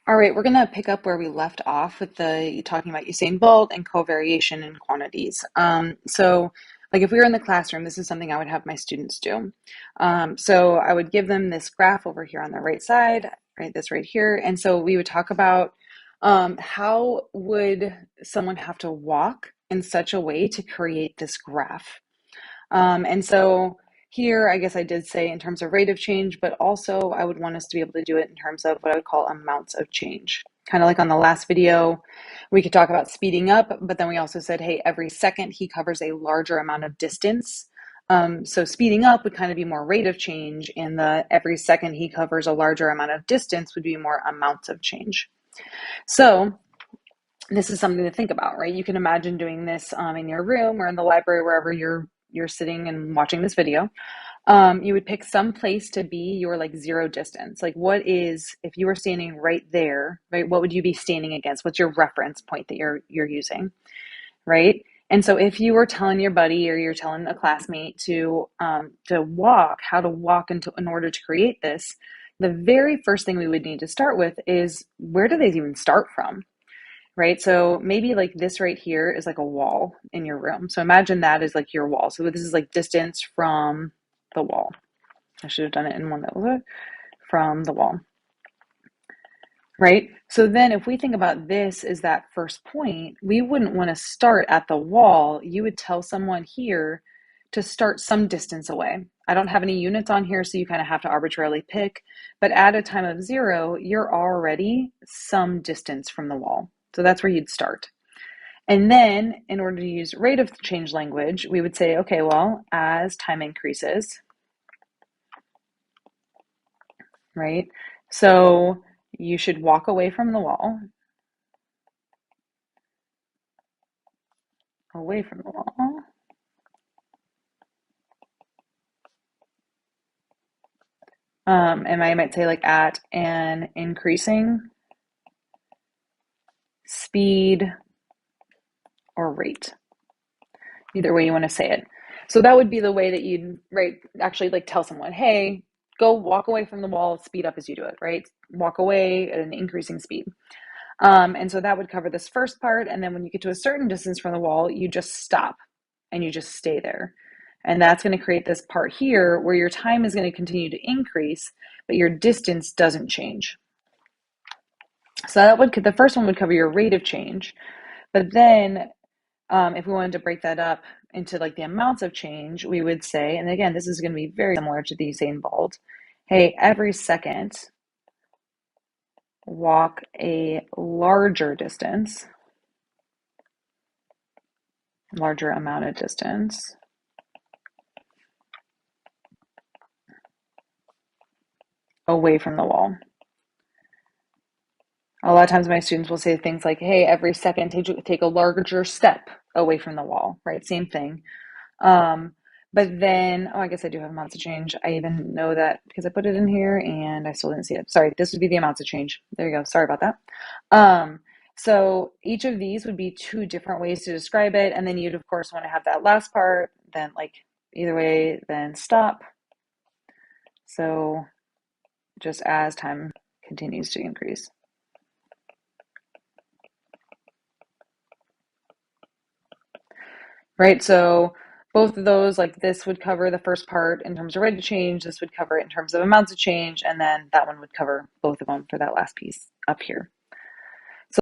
All right, we're going to pick up where we left off with the talking about Usain Bolt and covariation in quantities. Like if we were in the classroom, this is something I would have my students do. So I would give them this graph over here on the right side, right, this right here. And so we would talk about how would someone have to walk in such a way to create this graph. And so here, I guess I did say in terms of rate of change, but also I would want us to be able to do it in terms of what I would call amounts of change. Kind of like on the last video, we could talk about speeding up, but then we also said, hey, every second he covers a larger amount of distance. So speeding up would kind of be more rate of change, and the every second he covers a larger amount of distance would be more amounts of change. So this is something to think about, right? You can imagine doing this in your room or in the library, wherever you're sitting and watching this video. You would pick some place to be your like zero distance. Like what is, if you were standing right there, right, what would you be standing against? What's your reference point that you're using, right? And so if you were telling your buddy or you're telling a classmate to walk, how to walk in order to create this, the very first thing we would need to start with is where do they even start from? Right? So maybe like this right here is like a wall in your room. So imagine that is like your wall. So this is like distance from the wall. I should have done it in one that was from the wall. Right? So then if we think about this as that first point, we wouldn't want to start at the wall. You would tell someone here to start some distance away. I don't have any units on here, so you kind of have to arbitrarily pick. But at a time of 0, you're already some distance from the wall. So that's where you'd start. And then in order to use rate of change language, we would say, okay, well, as time increases, right? So you should walk away from the wall, away from the wall. And I might say like at an increasing speed or rate. Either way you want to say it. So that would be the way that you'd right actually like tell someone, hey, go walk away from the wall, speed up as you do it, right? Walk away at an increasing speed. And so that would cover this first part. And then when you get to a certain distance from the wall, you just stop and you just stay there. And that's going to create this part here where your time is going to continue to increase, but your distance doesn't change. So that would, the first one would cover your rate of change. But then if we wanted to break that up into like the amounts of change, we would say, and again, this is going to be very similar to the Usain Bolt. Hey, every second, walk a larger distance, larger amount of distance away from the wall. A lot of times my students will say things like, hey, every second take a larger step away from the wall, right? Same thing. But then, oh, I guess I do have amounts of change. I even know that because I put it in here and I still didn't see it. Sorry, this would be the amounts of change. There you go. Sorry about that. So each of these would be 2 different ways to describe it. And then you'd, of course, want to have that last part, then like either way, then stop. So just as time continues to increase. Right? So both of those, like this would cover the first part in terms of rate of change, this would cover it in terms of amounts of change, and then that one would cover both of them for that last piece up here.